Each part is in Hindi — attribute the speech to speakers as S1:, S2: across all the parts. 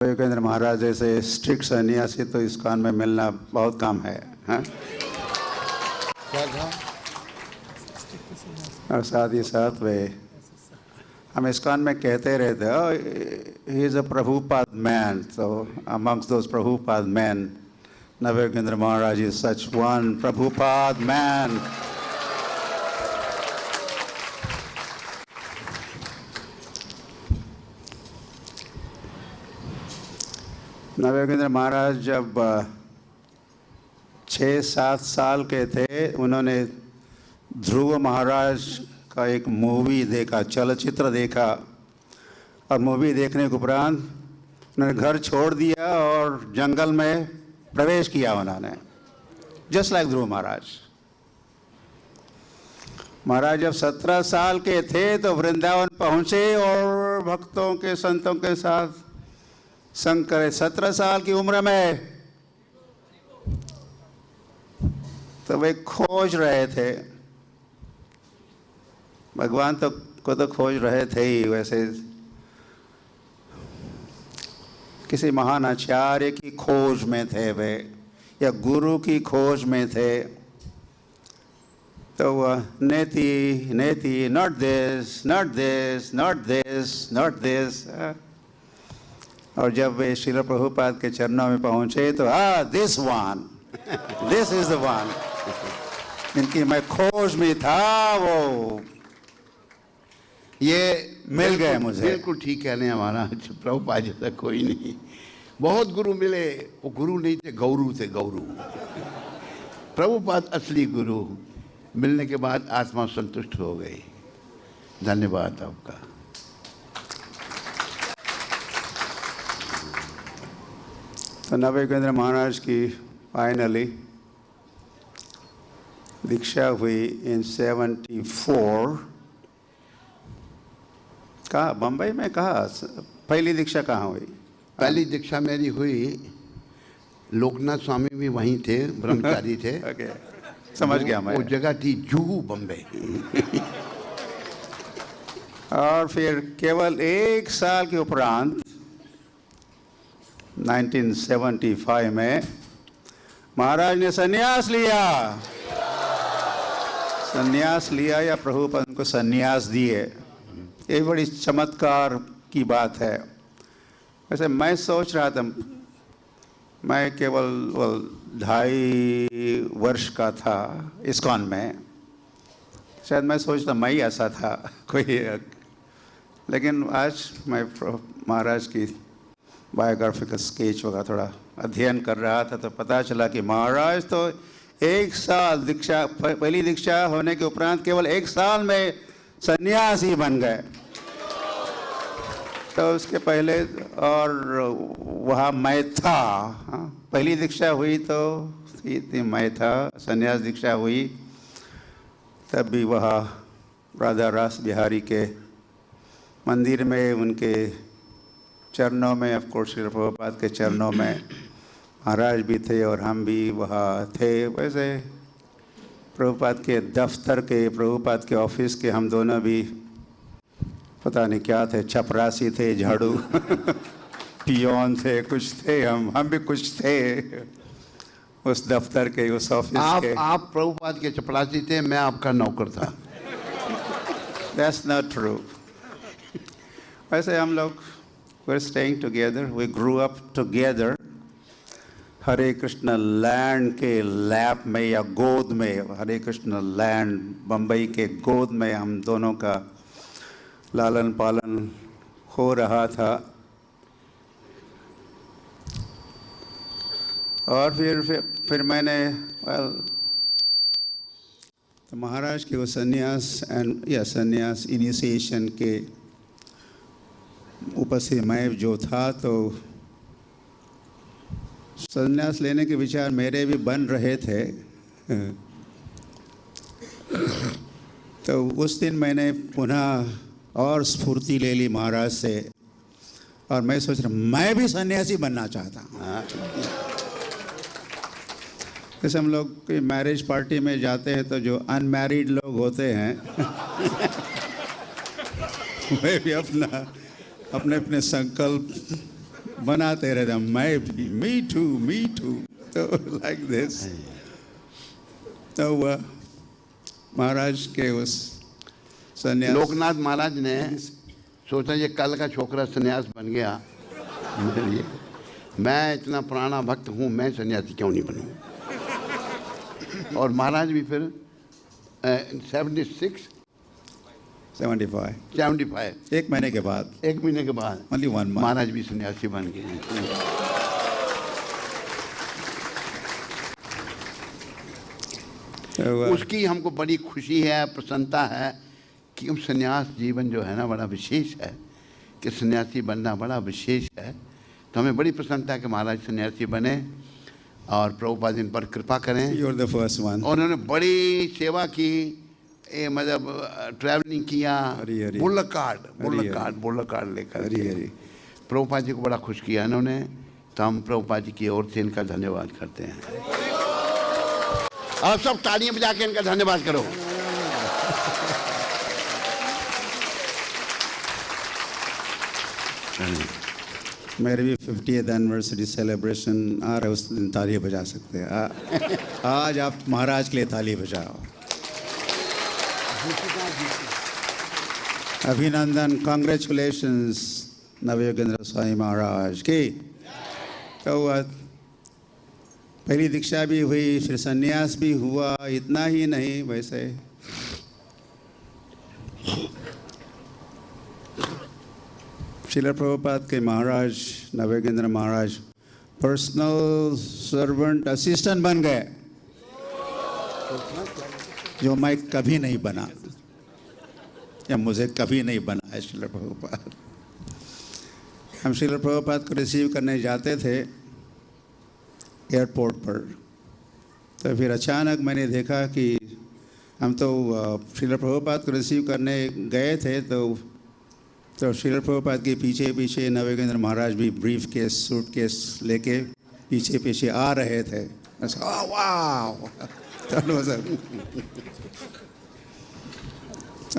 S1: विवेकानंद महाराज जैसे स्ट्रिक्ट सन्यासी तो इस्कॉन में मिलना बहुत कम है, हाँ? और साथ ही साथ वे हम इस्कॉन में कहते रहते he is a Prabhupada man, so amongst those Prabhupada man Navayogendra Maharaj is such one Prabhupada man. नवयोगेंद्र महाराज जब 6-7 साल के थे, उन्होंने ध्रुव महाराज का एक मूवी देखा, चलचित्र देखा, और मूवी देखने के उपरांत उन्होंने घर छोड़ दिया और जंगल में प्रवेश किया उन्होंने, जस्ट लाइक ध्रुव महाराज। महाराज जब 17 साल के थे तो वृंदावन पहुँचे और भक्तों के संतों के साथ संग करे। 17 साल की उम्र में तो वे खोज रहे थे भगवान को तो खोज रहे थे ही, वैसे किसी महान आचार्य की खोज में थे वे, या गुरु की खोज में थे। तो वह नेति नेति, not this not this not this not this, और जब वे श्रील प्रभुपाद के चरणों में पहुंचे तो this one, this is the one, इनकी मैं खोज में था, वो ये मिल गए मुझे।
S2: बिल्कुल ठीक कहने हमारा प्रभुपाद जैसा कोई नहीं। बहुत गुरु मिले, वो गुरु नहीं थे, गौरू थे, गौरू। प्रभुपाद असली गुरु मिलने के बाद आत्मा संतुष्ट हो गई। धन्यवाद आपका।
S1: तो नवयोगेंद्र महाराज की फाइनली दीक्षा हुई इन 74। कहाँ, बम्बई में? कहाँ पहली दीक्षा कहाँ हुई?
S2: पहली दीक्षा मेरी हुई, लोकनाथ स्वामी भी वहीं थे, ब्रह्मचारी थे।
S1: ओके, समझ गया मैं।
S2: वो जगह थी जुहू, बम्बई।
S1: और फिर केवल 1 साल के उपरांत 1975 में महाराज ने संन्यास लिया। संन्यास लिया या प्रभुपाद उनको संन्यास दिए, ये बड़ी चमत्कार की बात है। वैसे मैं सोच रहा था, मैं केवल 2.5 वर्ष का था इस्कॉन में, शायद मैं सोचता मैं ही ऐसा था कोई, लेकिन आज मैं महाराज की बायोग्राफिकल स्केच वगैरह थोड़ा अध्ययन कर रहा था तो पता चला कि महाराज तो 1 साल दीक्षा, पहली दीक्षा होने के उपरांत केवल 1 साल में सन्यासी बन गए। तो उसके पहले और वहाँ मैं था, पहली दीक्षा हुई तो मैं था, सन्यास दीक्षा हुई तब भी वहाँ राधा रास बिहारी के मंदिर में, उनके चरणों में, ऑफ कोर्स श्री प्रभुपाद के चरणों में महाराज भी थे और हम भी वहाँ थे। वैसे प्रभुपाद के दफ्तर के, प्रभुपाद के ऑफिस के हम दोनों भी पता नहीं क्या थे, चपरासी थे, झाड़ू पियोन थे, कुछ थे, हम भी कुछ थे उस दफ्तर के, उस ऑफिस के।
S2: आप प्रभुपाद के चपरासी थे, मैं आपका नौकर था।
S1: That's not true. वैसे हम लोग we're staying together, we grew up together. Hare Krishna land के लैब में या गोद में, हरे कृष्ण लैंड बम्बई के गोद में हम दोनों का लालन पालन हो रहा था। और फिर मैंने तो महाराज के वो संन्यास इनिशिएशन के ऊपर से मैं जो था, तो संन्यास लेने के विचार मेरे भी बन रहे थे। तो उस दिन मैंने पुनः और स्फूर्ति ले ली महाराज से, और मैं सोच रहा मैं भी सन्यासी बनना चाहता हूँ। जैसे हम लोग कोई मैरिज पार्टी में जाते हैं तो जो अनमैरिड लोग होते हैं वे भी अपने अपने संकल्प बनाते रहते हैं, मैं भी, मी टू, तो लाइक दिस। तो वह महाराज के उस संन्यास,
S2: लोकनाथ महाराज ने सोचा ये कल का छोकरा सन्यास बन गया मेरे लिए, मैं इतना पुराना भक्त हूँ, मैं सन्यासी क्यों नहीं बनूँ। और महाराज भी फिर 76
S1: 75,
S2: 75
S1: एक महीने के बाद,
S2: एक महीने के बाद
S1: ओनली 1 मंथ,
S2: महाराज भी सन्यासी बन गए। उसकी हमको बड़ी खुशी है, प्रसन्नता है कि हम सन्यास जीवन जो है ना बड़ा विशेष है, कि सन्यासी बनना बड़ा विशेष है। तो हमें बड़ी प्रसन्नता है कि महाराज सन्यासी बने और प्रभुपाद इन पर कृपा करें।
S1: You are the first one.
S2: और उन्होंने बड़ी सेवा की, मतलब ट्रैवलिंग किया,
S1: हरी हरी।
S2: बुल्लक कार्ड लेकर
S1: हरी हरी।
S2: प्रभुपाद जी को बड़ा खुश किया इन्होंने। तो हम प्रभुपाद जी की ओर से इनका धन्यवाद करते हैं। आप सब तालियां बजा के इनका धन्यवाद करो।
S1: मेरे भी 50th एनिवर्सरी सेलिब्रेशन आ रहा है, उस दिन ताली बजा सकते हैं। आज आप महाराज के लिए ताली बजाओ। अभिनंदन, कॉन्ग्रेचुलेशंस नवयोगेंद्र स्वामी महाराज की। तो पहली दीक्षा भी हुई, फिर संन्यास भी हुआ। इतना ही नहीं, वैसे श्रील प्रभुपाद के महाराज नवयोगेंद्र महाराज पर्सनल सर्वेंट असिस्टेंट बन गए, जो मैं कभी नहीं बना, या मुझे कभी नहीं बना है श्रील प्रभुपाद। हम श्रील प्रभुपाद को रिसीव करने जाते थे एयरपोर्ट पर, तो फिर अचानक मैंने देखा कि हम तो श्रील प्रभुपाद को रिसीव करने गए थे, तो श्रील प्रभुपाद के पीछे पीछे नवयोगेंद्र महाराज भी ब्रीफ केस सूटकेस लेके पीछे पीछे आ रहे थे। वाह।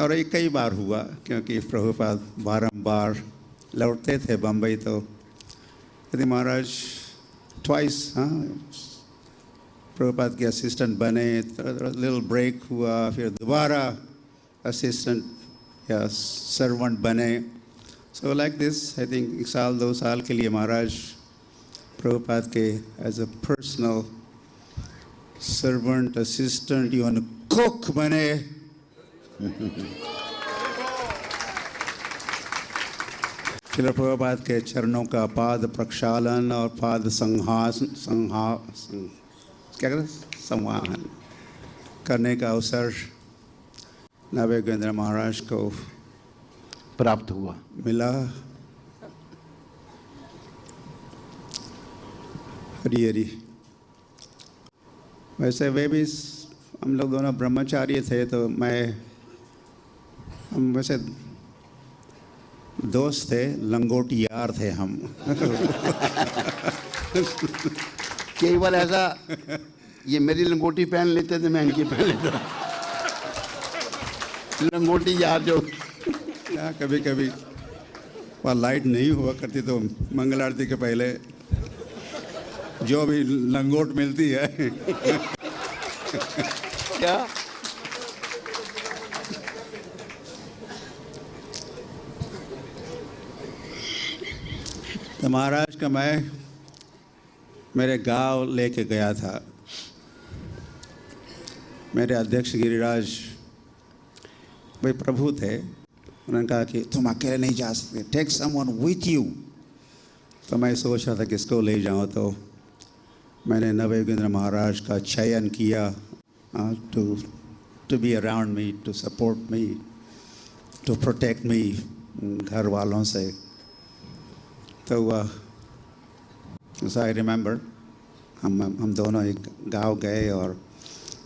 S1: और ये कई बार हुआ, क्योंकि प्रभुपाद बारंबार लौटते थे बम्बई, तो यदि महाराज ट्वाइस प्रभुपाद के असिस्टेंट बने, तो लिटिल ब्रेक हुआ, फिर दोबारा असिस्टेंट या सर्वेंट बने। So like this, I think 1 साल 2 साल के लिए महाराज प्रभुपाद के as a personal servant assistant, even cook बने। श्रील प्रभुपाद के चरणों का पाद प्रक्षालन और पाद संवाहन करने का अवसर नवयोगेंद्र महाराज को
S2: प्राप्त हुआ,
S1: मिला। हरी हरी। वैसे वे भी, हम लोग दोनों ब्रह्मचारी थे, तो हम वैसे दोस्त थे, लंगोटी यार थे हम।
S2: कई बार ऐसा, ये मेरी लंगोटी पहन लेते थे, मैं इनकी पहन लेता। लंगोटी यार जो
S1: कभी कभी वहाँ लाइट नहीं हुआ करती, तो मंगल आरती के पहले जो भी लंगोट मिलती है
S2: क्या
S1: तो महाराज का मैं मेरे गांव लेके गया था। मेरे अध्यक्ष गिरिराज भाई प्रभु थे, उन्होंने कहा कि तुम अकेले नहीं जा सकते, टेक समवन विथ यू। तो मैं सोच रहा था किसको ले जाऊं, तो मैंने नवयोगेंद्र महाराज का चयन किया, to be around me, to support me, to protect me घर वालों से। तो आई रिमेंबर हम दोनों एक गांव गए और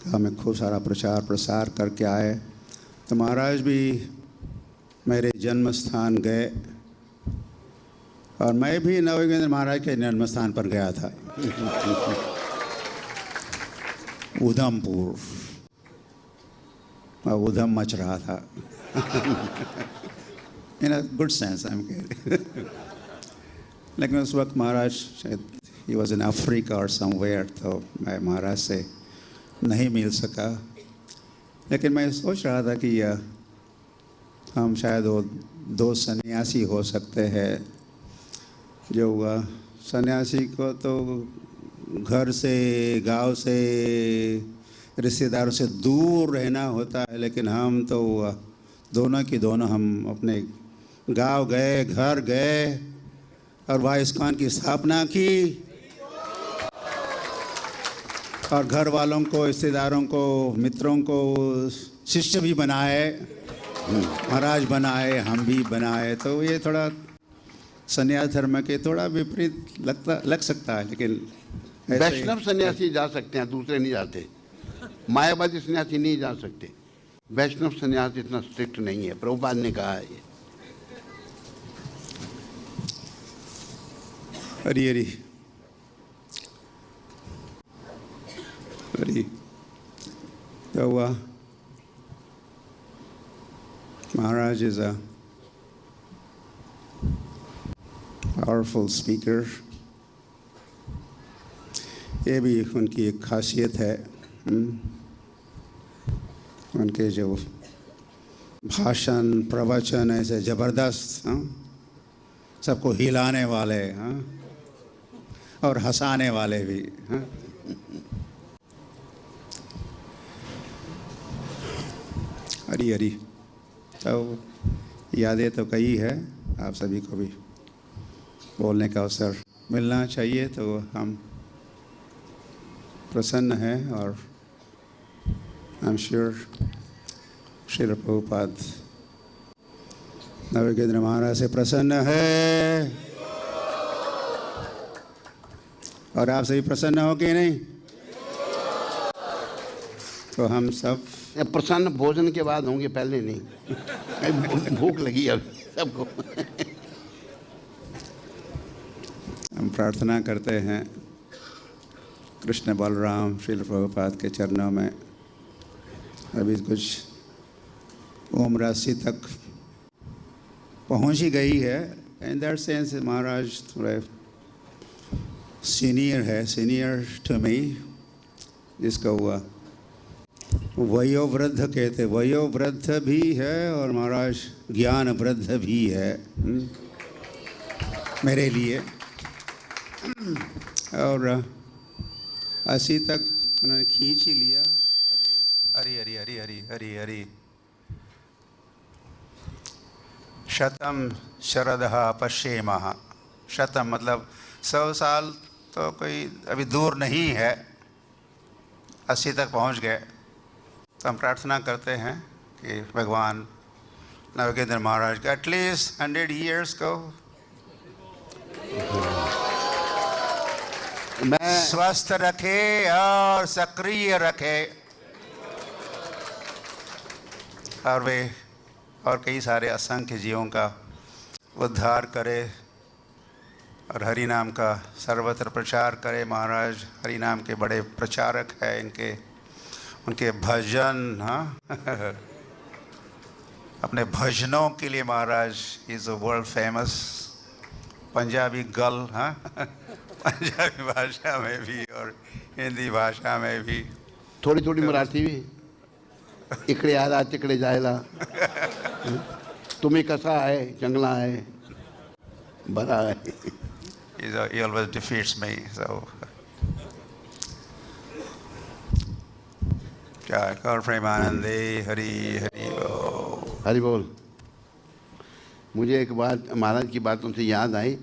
S1: हमें खूब सारा प्रचार प्रसार करके आए। तो महाराज भी मेरे जन्म स्थान गए और मैं भी नवयोगेंद्र महाराज के जन्म स्थान पर गया था, उधमपुर। उधम मच रहा था in a good sense, I am लेकिन उस वक्त महाराज शायद ही वॉज इन अफ्रीका और समवेयर, तो मैं महाराज से नहीं मिल सका। लेकिन मैं सोच रहा था कि हम शायद वो दो सन्यासी हो सकते हैं जो सन्यासी को तो घर से, गांव से, रिश्तेदारों से दूर रहना होता है, लेकिन हम तो दोनों की दोनों हम अपने गांव गए, घर गए और वहाँ इस्कॉन की स्थापना की और घर वालों को, रिश्तेदारों को, मित्रों को शिष्य भी बनाए, महाराज बनाए, हम भी बनाए। तो ये थोड़ा संन्यास धर्म के थोड़ा विपरीत लग सकता है, लेकिन
S2: वैष्णव सन्यासी जा सकते हैं, दूसरे नहीं जाते। मायावादी सन्यासी नहीं जा सकते। वैष्णव सन्यास इतना स्ट्रिक्ट नहीं है, प्रभुपाद ने कहा है ये।
S1: हरी हरी हरी। क्या हुआ? महाराज इज अ पावरफुल स्पीकर। ये भी उनकी एक खासियत है। उनके जो भाषण, प्रवचन ऐसे ज़बरदस्त, सबको हिलाने वाले, और हंसाने वाले भी। हरी हरी। तो यादें तो कई है, आप सभी को भी बोलने का अवसर मिलना चाहिए, तो हम प्रसन्न हैं और I am sure Shri Prabhupad Navyogendra Maharaj से प्रसन्न है और आप सभी प्रसन्न हो कि नहीं? तो हम सब
S2: प्रसन्न भोजन के बाद होंगे, पहले नहीं। भूख लगी अभी सबको।
S1: हम प्रार्थना करते हैं कृष्ण बलराम श्रील प्रभुपाद के चरणों में। अभी कुछ उम्र 80 तक पहुंच ही गई है। इन दैट सेंस महाराज थोड़े सीनियर है, सीनियर टू मी, जिसका हुआ वयोवृद्ध कहते। वयोवृद्ध भी है और महाराज ज्ञान वृद्ध भी है मेरे लिए। और 80 तक उन्होंने खींच ही लिया। हरी हरी हरी हरी हरी हरी। शतम शरदः पश्येमः। शतम मतलब 100 साल तो कोई अभी दूर नहीं है, 80 तक पहुंच गए। तो हम प्रार्थना करते हैं कि भगवान नवयोगेंद्र महाराज का एटलीस्ट 100 ईयर्स को
S2: मैं
S1: स्वस्थ रखे और सक्रिय रखे, और वे और कई सारे असंख्य जीवों का उद्धार करे और हरि नाम का सर्वत्र प्रचार करे। महाराज हरि नाम के बड़े प्रचारक हैं। उनके भजन, अपने भजनों के लिए Maharaj is a world famous. Punjabi girl, Punjabi भाषा में भी और हिंदी भाषा में भी,
S2: थोड़ी थोड़ी मराठी भी। इकडे आला तिकडे जायला, तुम्ही कसा आहे, चांगला आहे, बरा आहे।
S1: he always defeats me, so जय गौर प्रेमानंदे। हरि हरि बोल।
S2: हरि बोल। मुझे एक बात महाराज की बातों से याद आई।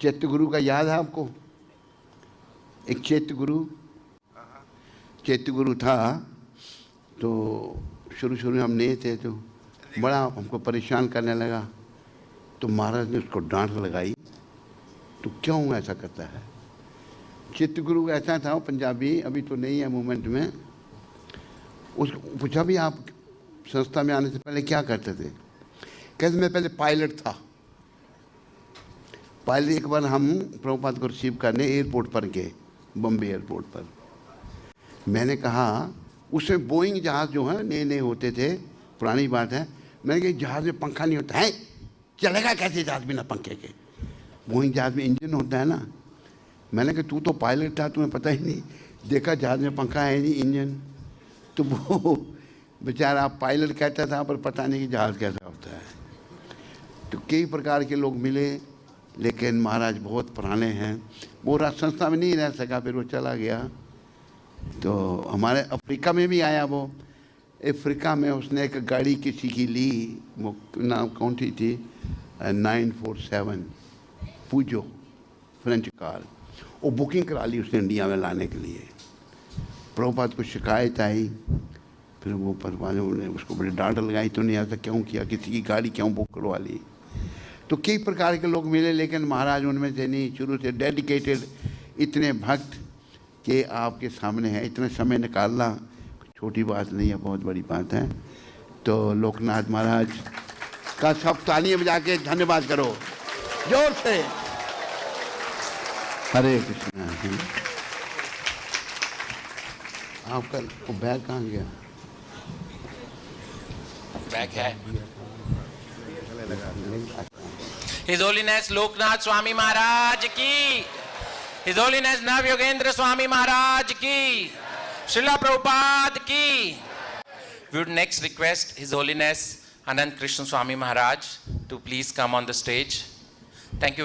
S2: चैत्य गुरु का याद है आपको? एक चैत्य गुरु था। तो शुरू में हम नहीं थे, तो बड़ा हमको परेशान करने लगा। तो महाराज ने उसको डांट लगाई, तो क्यों ऐसा करता है? चित्त गुरु ऐसा था, पंजाबी, अभी तो नहीं है मूवमेंट में। उसको पूछा भी आप संस्था में आने से पहले क्या करते थे? कहते मैं पहले पायलट था। पायलट एक बार हम प्रभुपाद को रिसीव करने एयरपोर्ट पर गए, बम्बे एयरपोर्ट पर। मैंने कहा उसमें बोइंग जहाज़ जो है नए नए होते थे, पुरानी बात है। मैंने कहा जहाज़ में पंखा नहीं होता है, चलेगा कैसे जहाज़ बिना पंखे के? बोइंग जहाज़ में इंजन होता है ना, मैंने कहा तू तो पायलट था, तुम्हें पता ही नहीं, देखा जहाज़ में पंखा है नहीं, इंजन। तो वो बेचारा पायलट कहता था पर पता नहीं कि जहाज़ कैसा होता है। तो कई प्रकार के लोग मिले, लेकिन महाराज बहुत पुराने हैं। वो राज संस्था में नहीं रह सका, फिर वो चला गया। तो हमारे अफ्रीका में भी आया वो। अफ्रीका में उसने एक गाड़ी किसी की ली, वो नाम कौन सी थी, 947 पूजो फ्रेंच कार, वो बुकिंग करा ली उसने इंडिया में लाने के लिए। प्रभुपाद को शिकायत आई, फिर वो परवानों ने उसको बड़ी डांट लगाई, तो नहीं ऐसा क्यों किया, किसी की गाड़ी क्यों बुक करवा ली। तो कई प्रकार के लोग मिले, लेकिन महाराज उनमें से नहीं, शुरू से डेडिकेटेड, इतने भक्त कि आपके सामने है, इतने समय निकालना छोटी बात नहीं है, बहुत बड़ी बात है। तो लोकनाथ महाराज का सब तालियां बजा के धन्यवाद करो जोर से। हरे कृष्णा। आपका वो बैग कहाँ गया?
S3: बैग है। His Holiness लोकनाथ स्वामी महाराज की, His Holiness नव योगेंद्र स्वामी महाराज की, श्रीला प्रभुपाद की। We would next request His Holiness Anand Krishna Swami Maharaj to please come on the stage. Thank you.